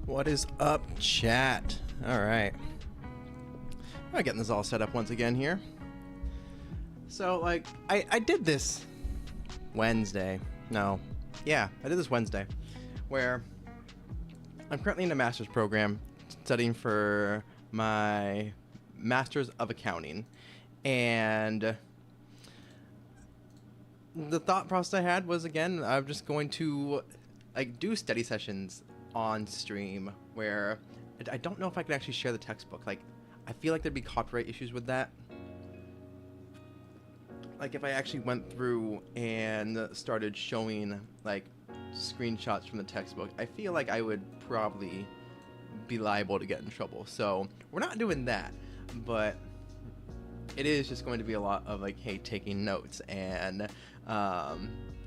What is up, chat? All right. I'm getting this all set up once again here. So, I did this Wednesday. No. Yeah, I did this Wednesday. Where I'm currently in a master's program studying for my Master's of Accounting. And the thought process I had was, again, I'm just going to do study sessions on stream where I don't know if I could actually share the textbook. I feel like there'd be copyright issues with that. If I actually went through and started showing screenshots from the textbook, I feel like I would probably be liable to get in trouble. So we're not doing that, but it is just going to be a lot of hey, taking notes and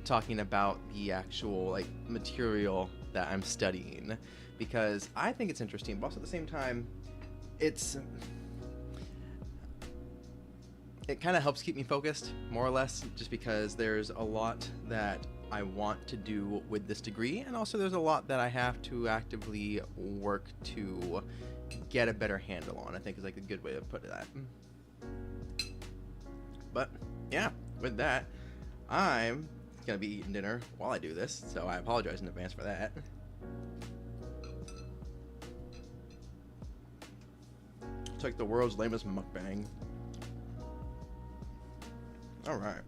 talking about the actual material that I'm studying, because I think it's interesting, but also at the same time it kind of helps keep me focused, more or less, just because there's a lot that I want to do with this degree, and also there's a lot that I have to actively work to get a better handle on, I think is a good way to put that. But yeah, with that, I'm gonna be eating dinner while I do this, so I apologize in advance for that. It's the world's lamest mukbang. Alright.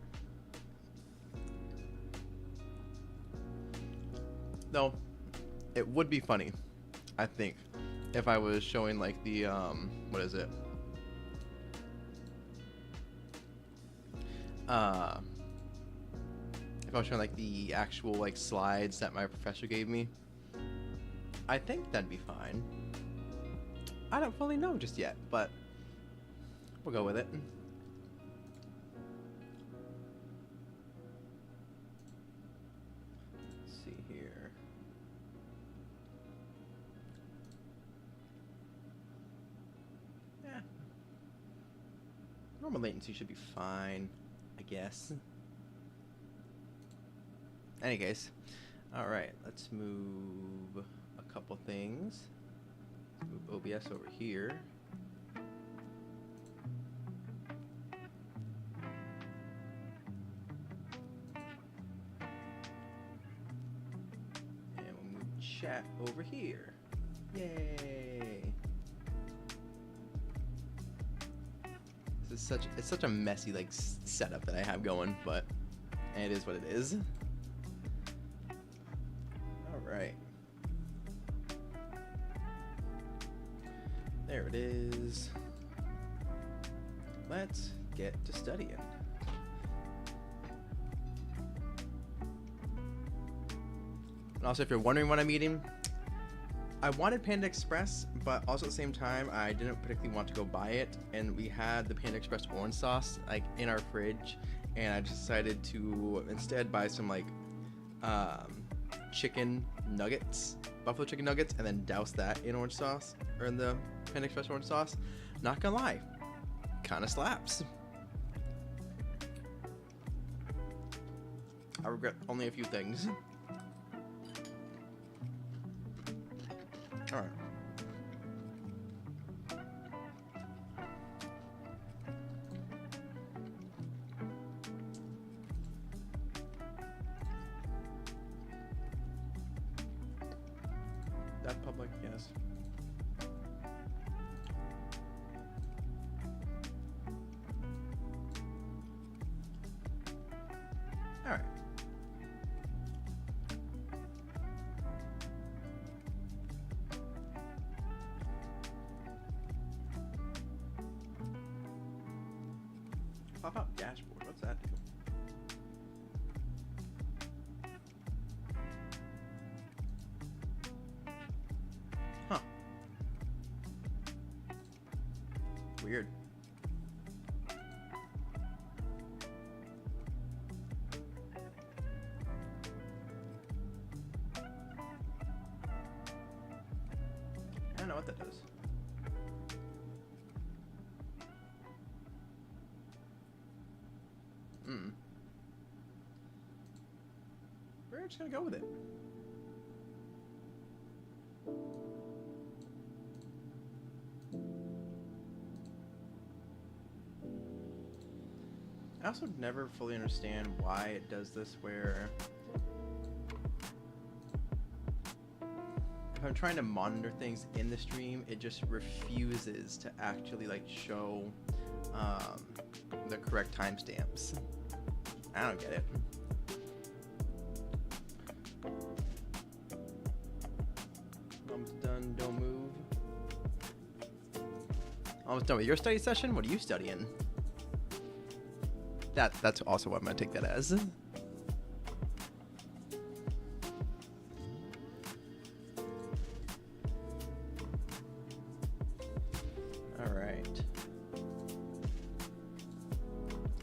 Though, it would be funny, I think, if I was showing the, what is it? If I was showing the actual slides that my professor gave me, I think that'd be fine. I don't fully know just yet, but we'll go with it. Let's see here. Yeah. Normal latency should be fine, I guess. Any case, all right, let's move a couple things. Move OBS over here. And we'll move chat over here. Yay! It's such a messy setup that I have going, but it is what it is. Right. There it is. Let's get to studying. And also, if you're wondering what I'm eating, I wanted Panda Express, but also at the same time, I didn't particularly want to go buy it. And we had the Panda Express orange sauce in our fridge, and I just decided to instead buy some chicken nuggets, buffalo chicken nuggets, and then douse that in orange sauce, or in the Panda Express orange sauce. Not gonna lie, kind of slaps. I regret only a few things. All right. That public, yes. All right. Pop up dashboard. What's that do? Huh. Weird. I don't know what that does. We're just gonna go with it. I also never fully understand why it does this, where if I'm trying to monitor things in the stream, it just refuses to actually like show the correct timestamps. I don't get it. Almost done, don't move. Almost done with your study session? What are you studying? That's also what I'm gonna take that as. Alright.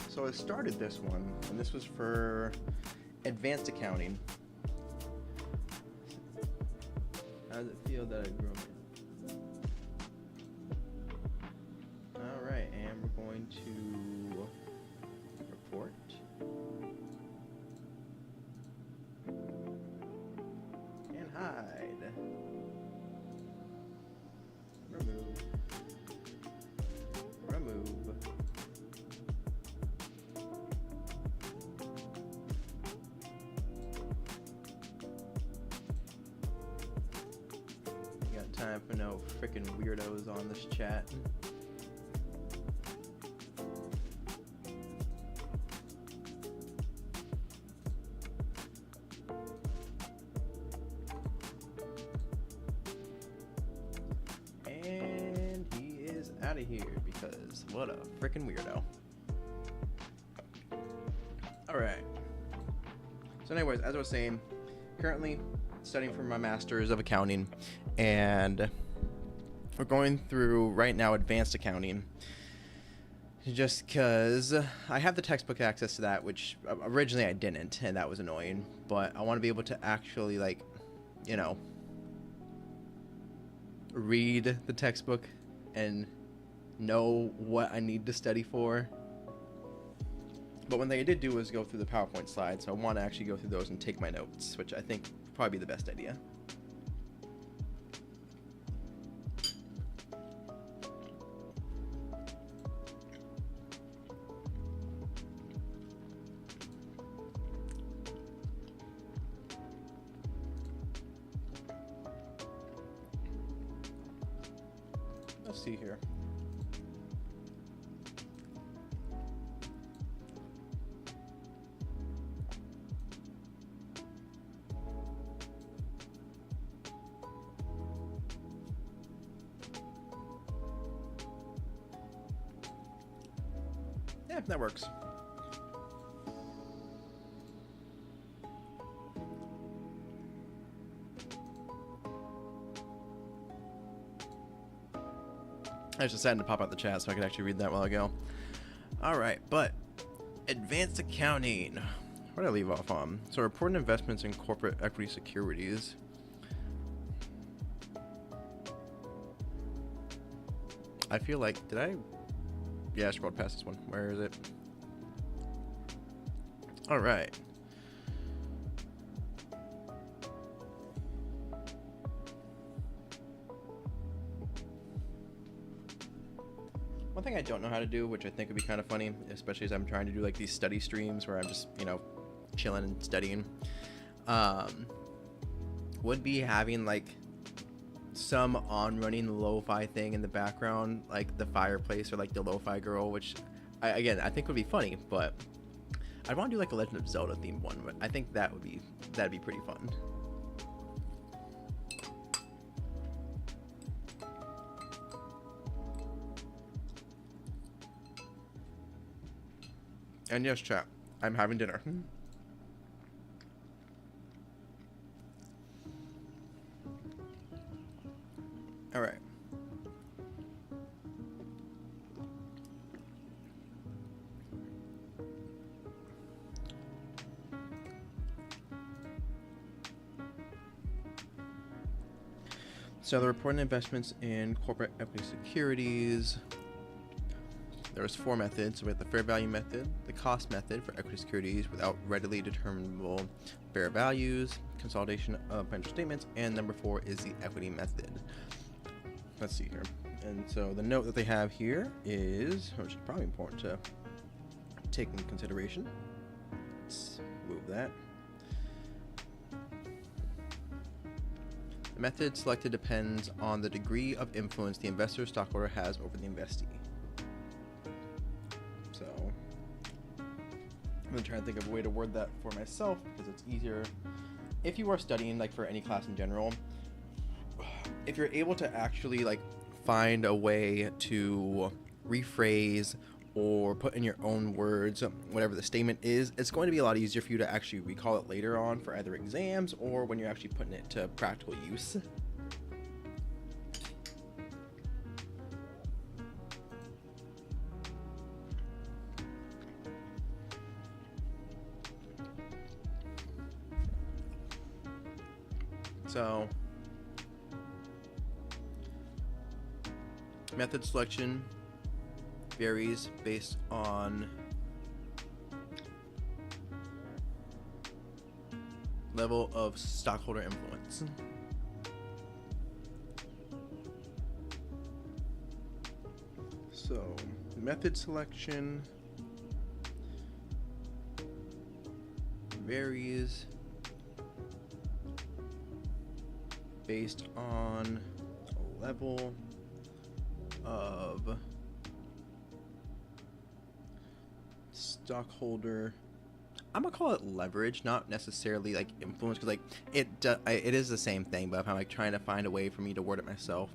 So I started this one, and this was for advanced accounting. How does it feel that I grew up? Alright, and we're going to report. And hide. Remove. Remove. You got time for no freaking weirdos on this chat. And he is out of here because what a freaking weirdo. Alright. So anyways, as I was saying, currently studying for my master's of accounting, and we're going through right now advanced accounting, just because I have the textbook access to that, which originally I didn't, and that was annoying, but I want to be able to actually, like, you know, read the textbook and know what I need to study for. But one thing I did do was go through the PowerPoint slides, so I want to actually go through those and take my notes, which I think would probably be the best idea. Let's see here. Yeah, that works. I just decided to pop out the chat so I could actually read that a while ago. Alright, but advanced accounting. What did I leave off on? So reporting investments in corporate equity securities. I feel like, yeah, I scrolled past this one. Where is it? Alright. One thing I don't know how to do, which I think would be kind of funny, especially as I'm trying to do like these study streams where I'm just, you know, chilling and studying, would be having like some on-running lo-fi thing in the background, like the fireplace or like the lo-fi girl, which I think would be funny, but I'd want to do like a Legend of Zelda themed one, but I think that'd be pretty fun. And yes, chat, I'm having dinner. All right. So the reporting investments in corporate equity securities. There's 4 methods. So we have the fair value method, the cost method for equity securities without readily determinable fair values, consolidation of financial statements, and number 4 is the equity method. Let's see here. And so the note that they have here is, which is probably important to take into consideration. Let's move that. The method selected depends on the degree of influence the investor or stockholder has over the investee. So I'm gonna try to think of a way to word that for myself because it's easier if you are studying, like for any class in general. If you're able to actually like find a way to rephrase or put in your own words whatever the statement is, it's going to be a lot easier for you to actually recall it later on for either exams or when you're actually putting it to practical use. So method selection varies based on level of stockholder influence. So method selection varies based on a level of stockholder. I'm gonna call it leverage, not necessarily like influence, because like it is the same thing. But if I'm like trying to find a way for me to word it myself,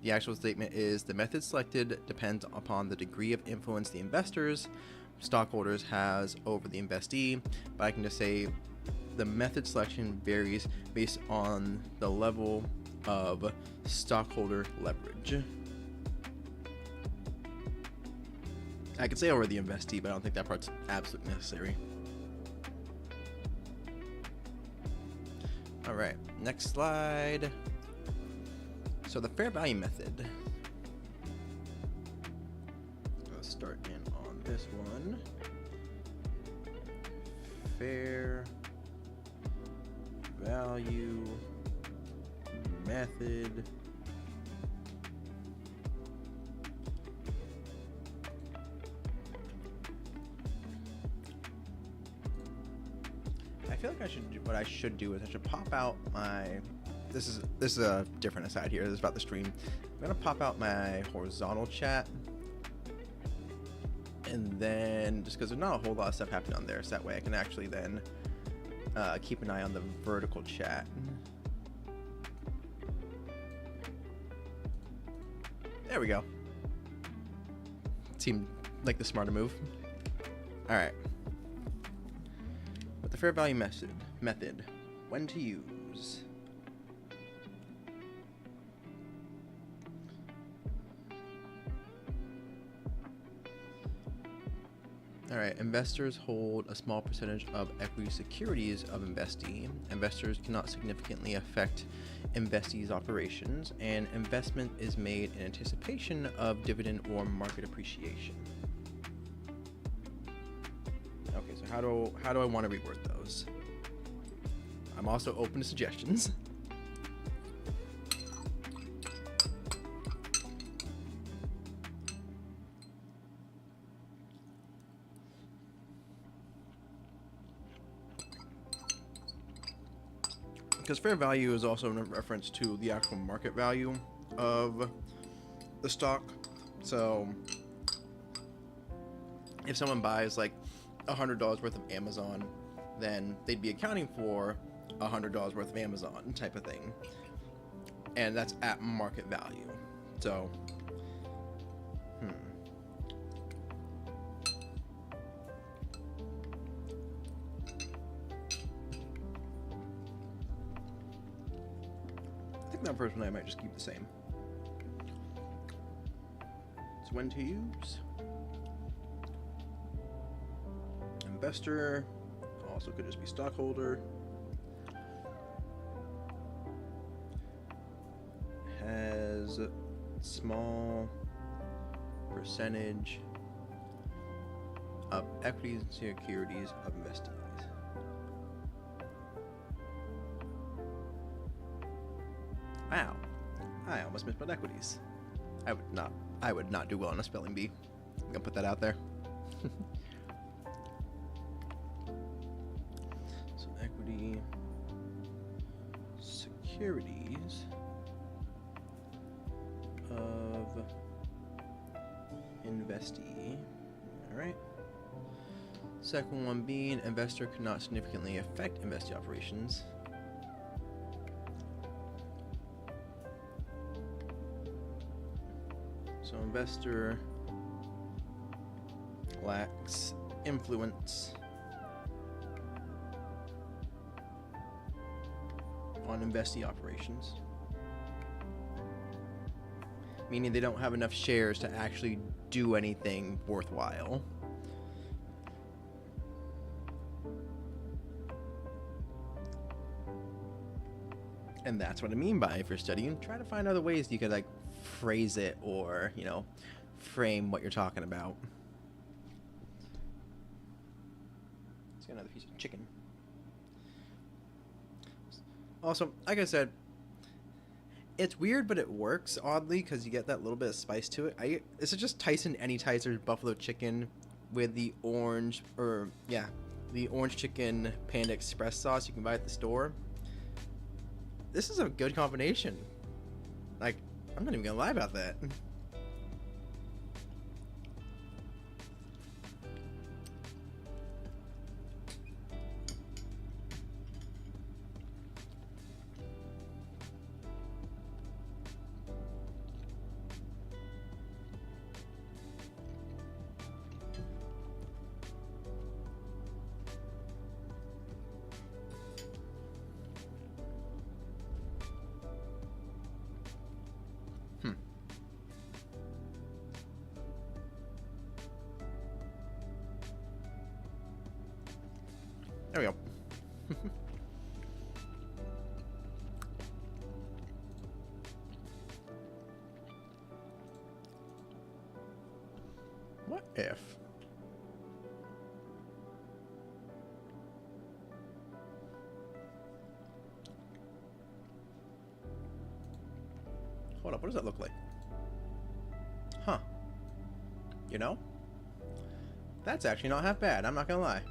the actual statement is the method selected depends upon the degree of influence the investors, stockholders has over the investee. But I can just say the method selection varies based on the level of stockholder leverage. I could say over the investee, but I don't think that part's absolutely necessary. All right, next slide. So the fair value method. Let's start in on this one. Fair value method. I feel like what I should do is I should pop out my, this is a different aside here, this is about the stream. I'm gonna pop out my horizontal chat, and then just because there's not a whole lot of stuff happening on there, so that way I can actually then keep an eye on the vertical chat. There we go. Seemed like the smarter move. All right. But the fair value method, when to use. All right, investors hold a small percentage of equity securities of investee. Investors cannot significantly affect investee's operations, and investment is made in anticipation of dividend or market appreciation. Okay, so how do I want to reword those? I'm also open to suggestions. Because fair value is also in reference to the actual market value of the stock. So if someone buys like $100 worth of Amazon, then they'd be accounting for $100 worth of Amazon type of thing. And that's at market value. So, that first one I might just keep the same. So when to use. Investor, also could just be stockholder. Has small percentage of equities and securities of investees. Wow, I almost misspelled equities. I would not do well on a spelling bee. I'm gonna put that out there. equity securities of investee. All right. Second one being investor could not significantly affect investee operations. So investor lacks influence on investee operations, meaning they don't have enough shares to actually do anything worthwhile. And that's what I mean by, if you're studying, try to find other ways you could like phrase it or, you know, frame what you're talking about. Let's get another piece of chicken. Also, like I said, it's weird, but it works oddly because you get that little bit of spice to it. This is just Tyson Anytizer's buffalo chicken with the orange, the orange chicken Panda Express sauce you can buy at the store. This is a good combination. Like, I'm not even gonna lie about that. There we go. What if? Hold up, what does that look like? Huh. You know? That's actually not half bad, I'm not gonna lie.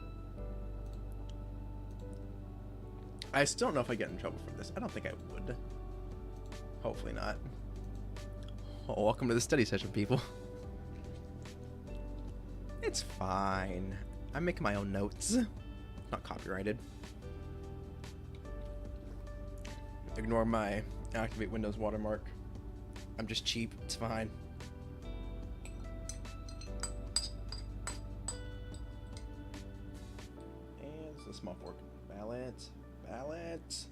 I still don't know if I get in trouble for this. I don't think I would. Hopefully not. Oh, welcome to the study session, people. It's fine. I'm making my own notes. Not copyrighted. Ignore my activate Windows watermark. I'm just cheap. It's fine. And it's a small fork. Balance. Balance.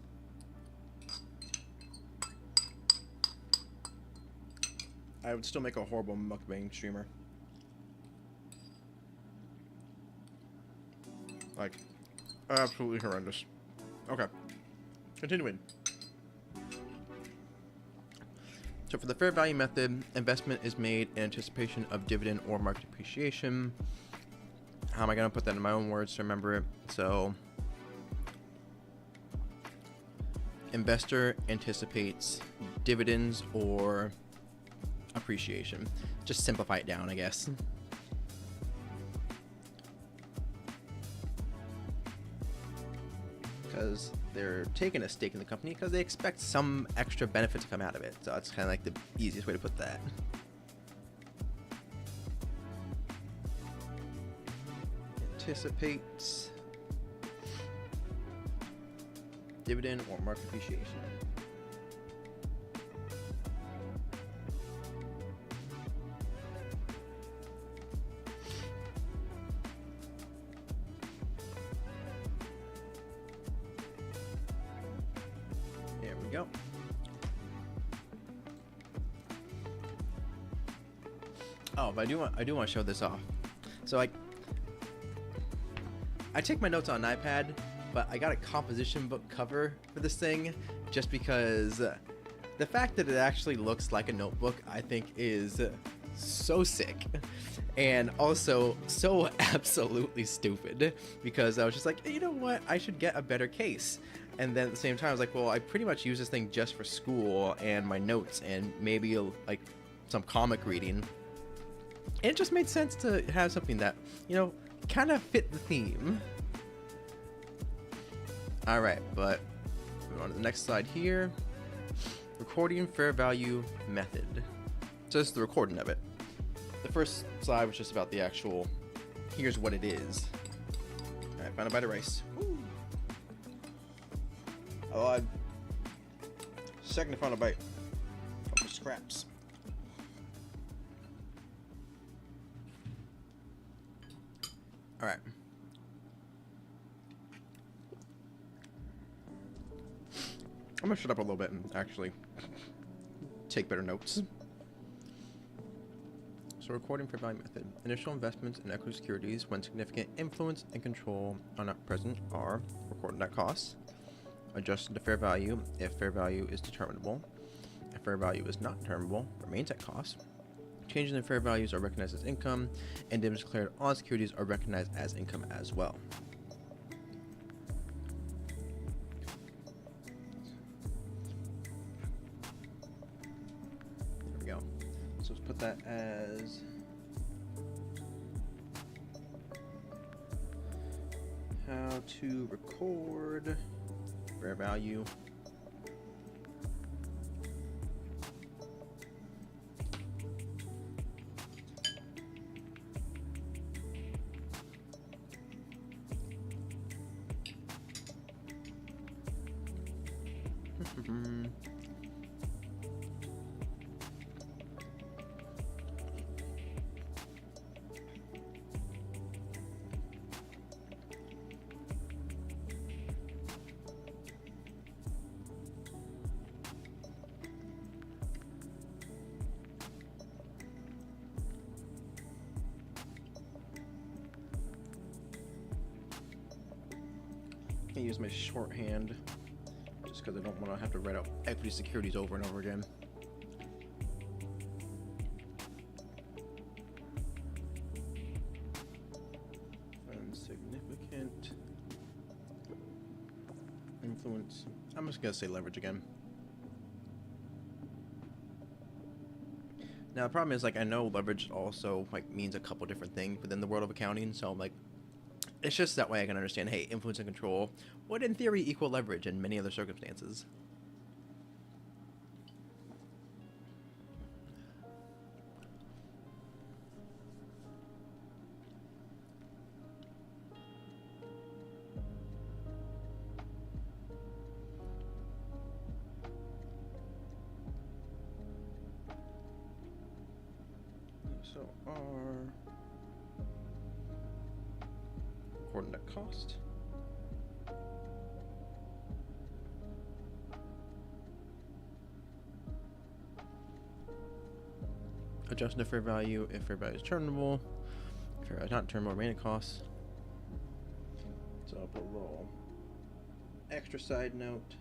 I would still make a horrible mukbang streamer. Like, absolutely horrendous. Okay. Continuing. So for the fair value method, investment is made in anticipation of dividend or market appreciation. How am I going to put that in my own words to remember it? So, investor anticipates dividends or appreciation. Just simplify it down, I guess. Because they're taking a stake in the company because they expect some extra benefit to come out of it. So that's kind of like the easiest way to put that. Anticipates dividend or market appreciation. There we go. Oh, but I do want to show this off. So like, I take my notes on an iPad, but I got a composition book cover for this thing just because the fact that it actually looks like a notebook, I think, is so sick. And also so absolutely stupid, because I was just like, you know what, I should get a better case. And then at the same time I was like, well, I pretty much use this thing just for school and my notes and maybe like some comic reading. And it just made sense to have something that, you know, kind of fit the theme. All right, but move on to the next slide here. Recording fair value method. So this is the recording of it. The first slide was just about the actual, here's what it is. All right, found a bite of rice. Woo. Oh, second to find a bite. Couple scraps. All right. I'm gonna shut up a little bit and actually take better notes. So recording fair value method. Initial investments in equity securities when significant influence and control are not present are recorded at cost. Adjusted to fair value if fair value is determinable. If fair value is not determinable, remains at cost. Changes in fair values are recognized as income, and dividends declared on securities are recognized as income as well. There we go. So let's put that as how to record fair value. I use my shorthand just because I don't want to have to write out equity securities over and over again. Significant influence. I'm just gonna say leverage again. Now the problem is, like, I know leverage also like means a couple different things within the world of accounting, so like it's just that way I can understand, hey, influence and control would in theory equal leverage in many other circumstances. So our recording at cost. Adjusting to fair value if fair value is determinable. If fair value is not determinable, remaining costs. So I'll put a little extra side note.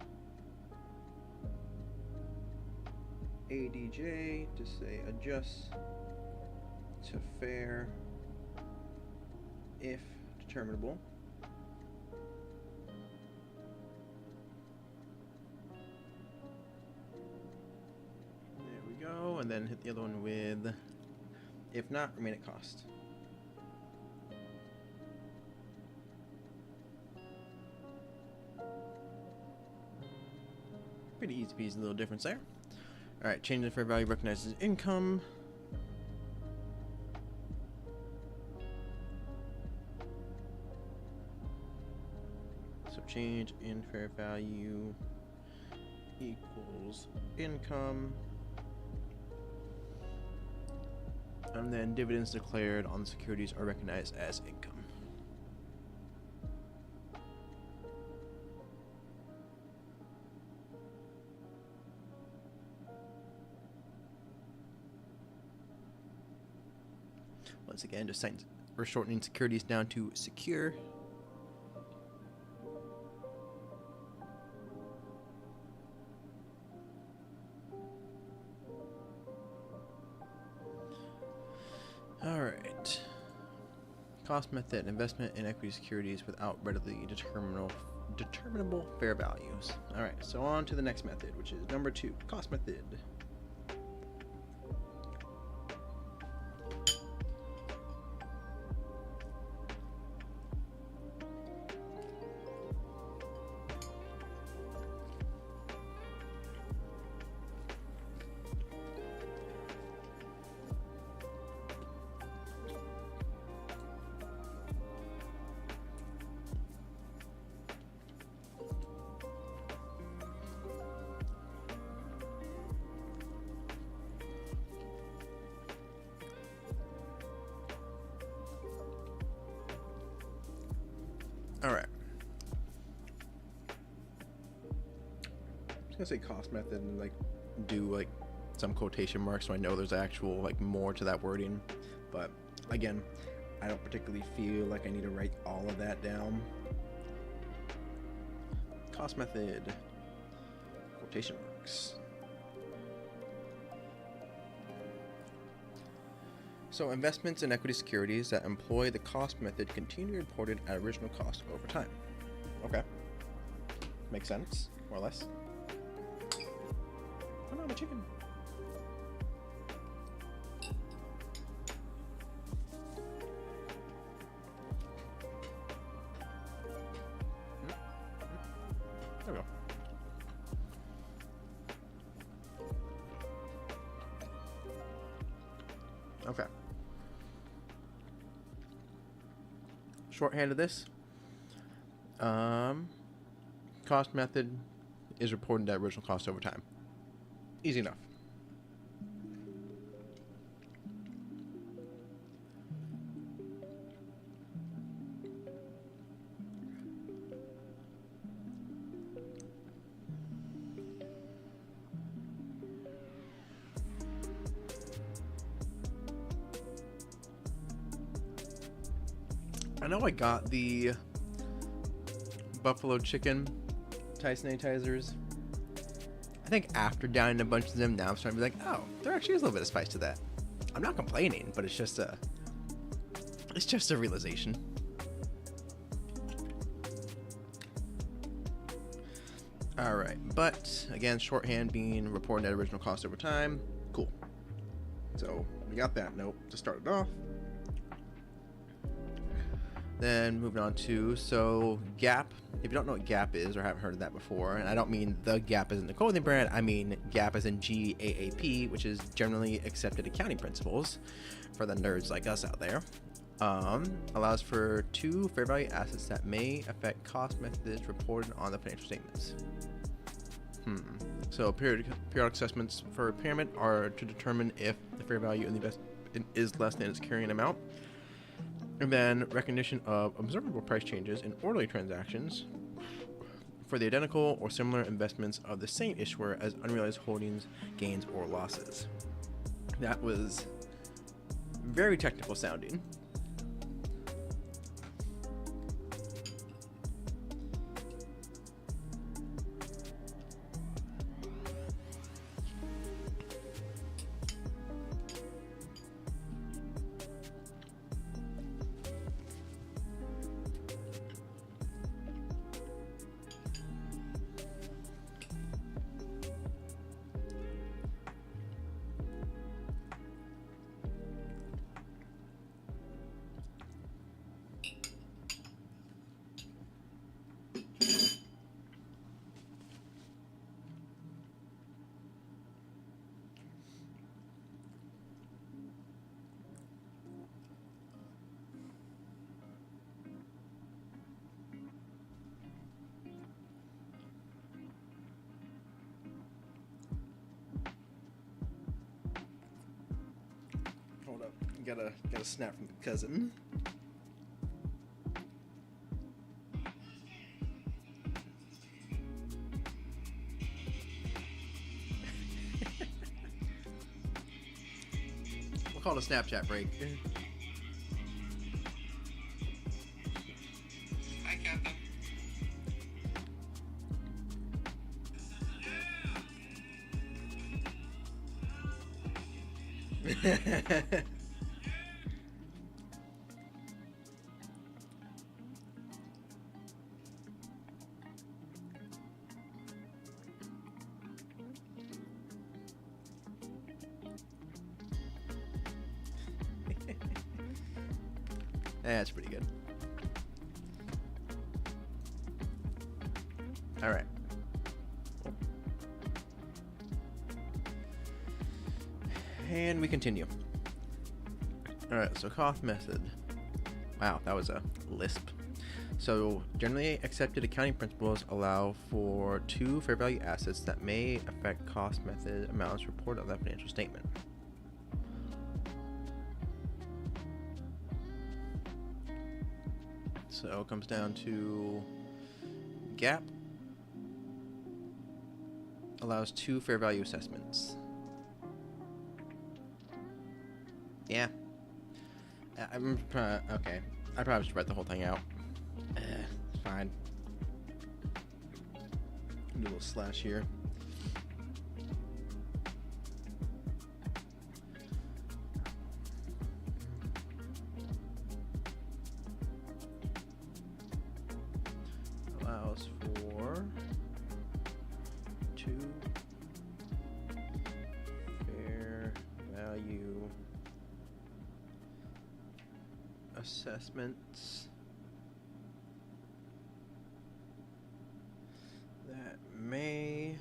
ADJ to say adjust to fair if determinable. There we go, and then hit the other one with if not, remain at cost. Pretty easy peasy little difference there. Alright, change in fair value recognizes income. So change in fair value equals income. And then dividends declared on the securities are recognized as income. Once again, just we're shortening securities down to secure. All right. Cost method: investment in equity securities without readily determinable fair values. All right. So on to the next method, which is number 2, cost method. All right. I was gonna say cost method and like do like some quotation marks so I know there's actual like more to that wording, but again, I don't particularly feel like I need to write all of that down. Cost method, quotation marks. So investments in equity securities that employ the cost method continue to be reported at original cost over time. Okay. Makes sense, more or less. Oh no, my chicken. There we go. Okay. Shorthand of this. Cost method is reported at original cost over time. Easy enough. I know I got the buffalo chicken Tyson-itizers. I think after downing a bunch of them, now I'm starting to be like, oh, there actually is a little bit of spice to that. I'm not complaining, but it's just a realization. All right, but again, shorthand being reported at original cost over time. Cool. So we got that note to start it off. Then moving on to, so Gap. If you don't know what Gap is or haven't heard of that before, and I don't mean the Gap as in the clothing brand, I mean Gap as in GAAP, which is generally accepted accounting principles for the nerds like us out there. Allows for two fair value assets that may affect cost methods reported on the financial statements. So periodic assessments for impairment are to determine if the fair value in the investment is less than its carrying amount. And then recognition of observable price changes in orderly transactions for the identical or similar investments of the same issuer as unrealized holdings, gains, or losses. That was very technical sounding. Hold up, got a snap from the cousin. We'll call it a Snapchat break. Hi, Captain. That's pretty good. All right. And we continue. All right, so cost method. Wow, that was a lisp. So generally accepted accounting principles allow for two fair value assets that may affect cost method amounts reported on that financial statement. So it comes down to GAAP allows 2 fair value assessments. Yeah. Okay. I probably should write the whole thing out. It's fine. Do a little slash here. Allows for 2 fair value assessments that may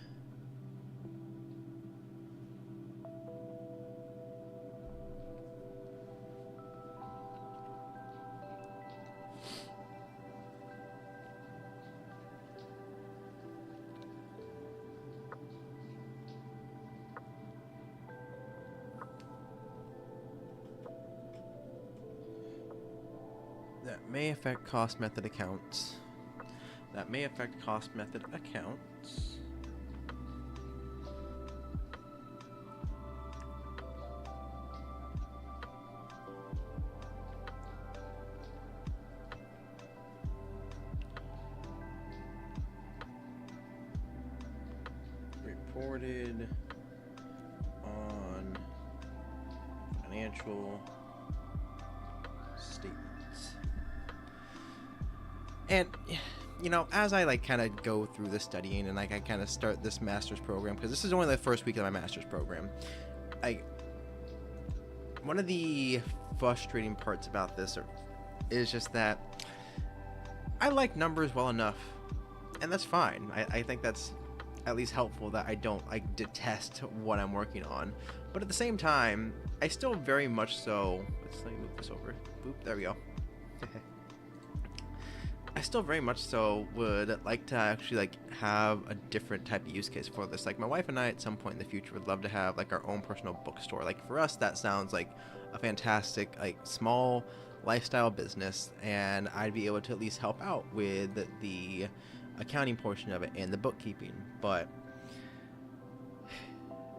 affect cost method accounts. That may affect cost method accounts. Reported on financial statements. And, you know, as I like kind of go through the studying and like I kind of start this master's program, because this is only the first week of my master's program, one of the frustrating parts about this is just that I like numbers well enough, and that's fine. I think that's at least helpful that I don't like detest what I'm working on, but at the same time, I still very much so. Let me move this over. Boop. There we go. I still very much so would like to actually like have a different type of use case for this. Like my wife and I at some point in the future would love to have like our own personal bookstore. Like for us that sounds like a fantastic like small lifestyle business, and I'd be able to at least help out with the accounting portion of it and the bookkeeping. But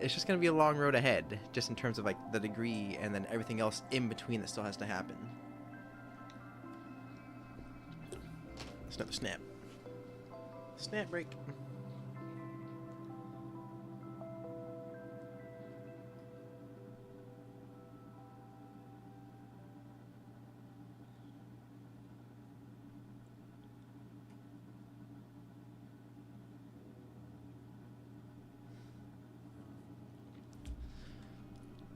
it's just going to be a long road ahead just in terms of like the degree and then everything else in between that still has to happen. Another snap. Snap break.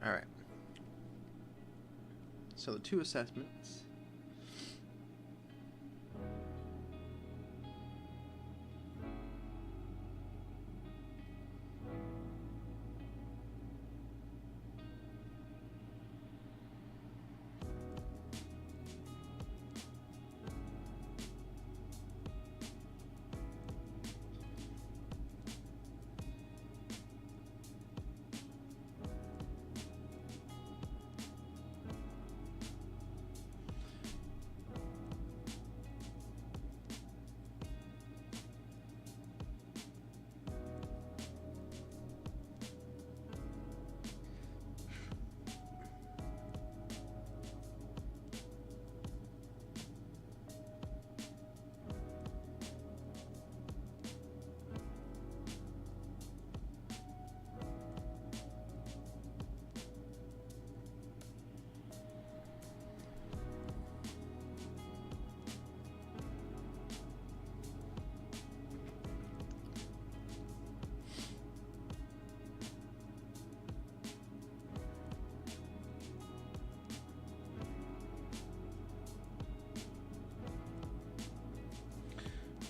All right. So the 2 assessments.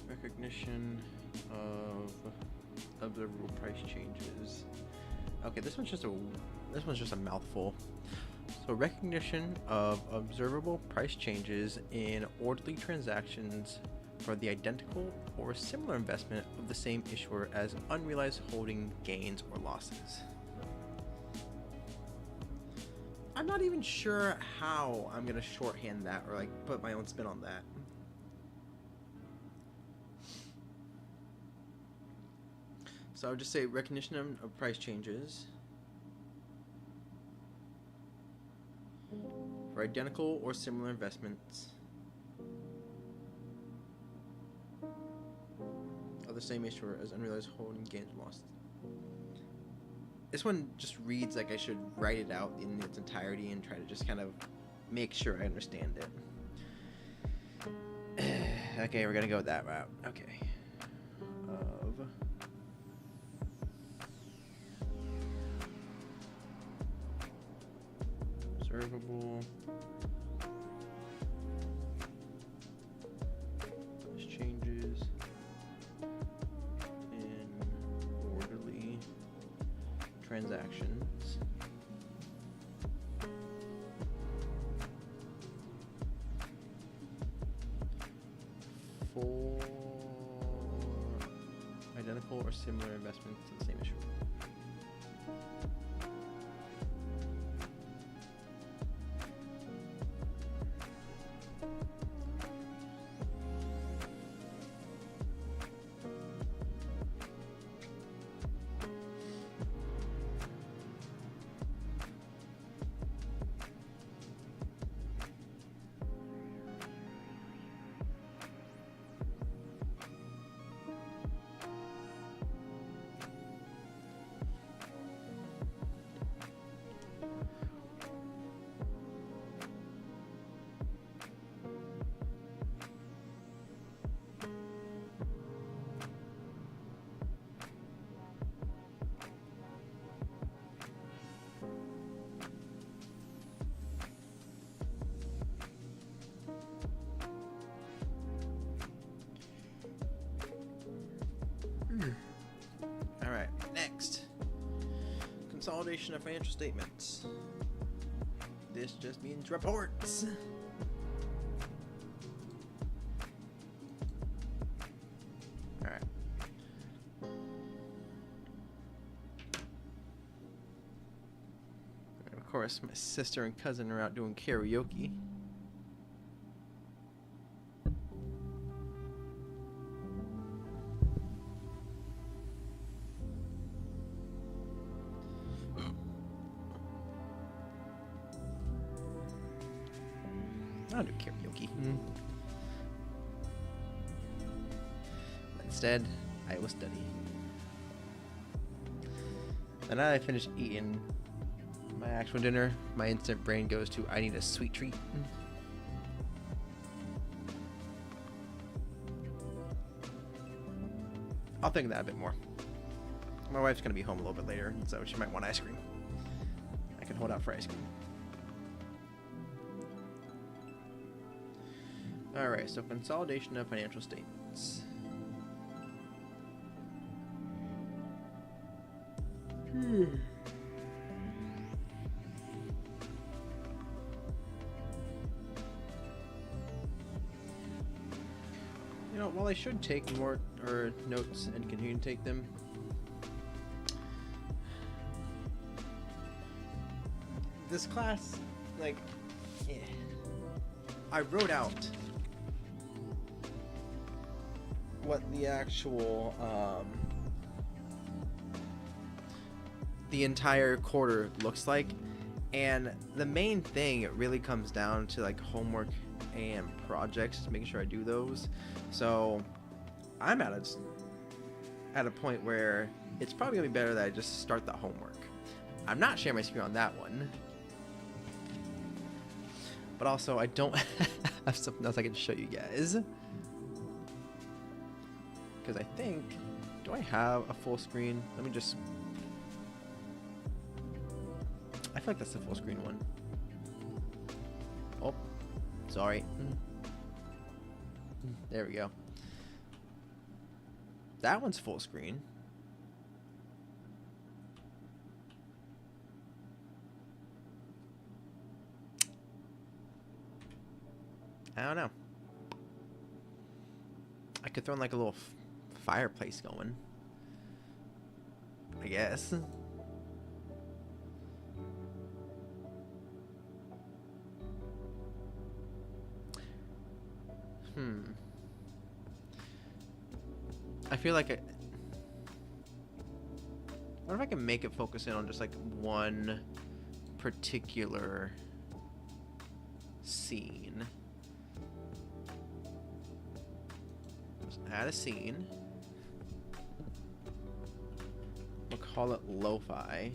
Recognition of observable price changes. Okay, this one's just a mouthful. So recognition of observable price changes in orderly transactions for the identical or similar investment of the same issuer as unrealized holding gains or losses. I'm not even sure how I'm gonna shorthand that or like put my own spin on that. So I would just say recognition of price changes for identical or similar investments of the same issuer as unrealized holding gains and losses. This one just reads like I should write it out in its entirety and try to just kind of make sure I understand it. Okay, we're gonna go that route. Okay. Of observable changes in orderly transactions for identical or similar investments to the same issue. All right, next. Consolidation of financial statements. This just means reports. All right. And of course, my sister and cousin are out doing karaoke. I don't do karaoke. Instead, I will study. And now that I finish eating my actual dinner, my instant brain goes to, I need a sweet treat. I'll think of that a bit more. My wife's going to be home a little bit later, so she might want ice cream. I can hold out for ice cream. Alright, so consolidation of financial statements. You know, while I should take more notes and continue to take them, this class, like, I wrote out what the actual the entire quarter looks like, and the main thing, it really comes down to like homework and projects, making sure I do those. So I'm at a point where it's probably gonna be better that I just start the homework. I'm not sharing my screen on that one, but also I don't have something else I can show you guys. Because I think, do I have a full screen? Let me just, I feel like that's the full screen one. Oh, sorry. There we go. That one's full screen. I don't know. I could throw in like a little fireplace going, I guess. I feel like wonder if I can make it focus in on just like one particular scene. Just add a scene. We'll call it lo-fi.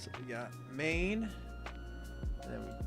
So we got main. And then we